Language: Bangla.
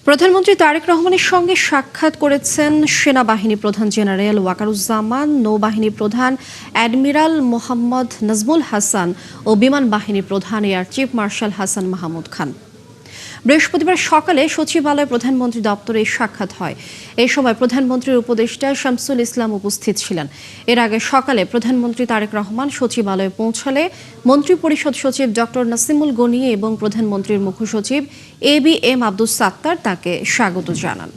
প্রধানমন্ত্রী তারেক রহমানের সঙ্গে সাক্ষাৎ করেছেন সেনাবাহিনী প্রধান জেনারেল ওয়াকারুজ্জামান, নৌবাহিনী প্রধান অ্যাডমিরাল মোহাম্মদ নাজমুল হাসান ও বিমান বাহিনী প্রধান air chief marshal Hasan Mahmud Khan. বৃহস্পতিবার সকালে সচিবালয় প্রধানমন্ত্রী দপ্তরে সাক্ষাৎ হয়। এই সময় প্রধানমন্ত্রীর উপদেষ্টা শামসুল ইসলাম উপস্থিত ছিলেন। এর আগে সকালে প্রধানমন্ত্রী তারেক রহমান সচিবালয়ে পৌঁছালে মন্ত্রিপরিষদ সচিব ডক্টর নাসিমুল গনি এবং প্রধানমন্ত্রীর মুখ্য সচিব ABM আব্দুস সাত্তার তাকে স্বাগত জানান।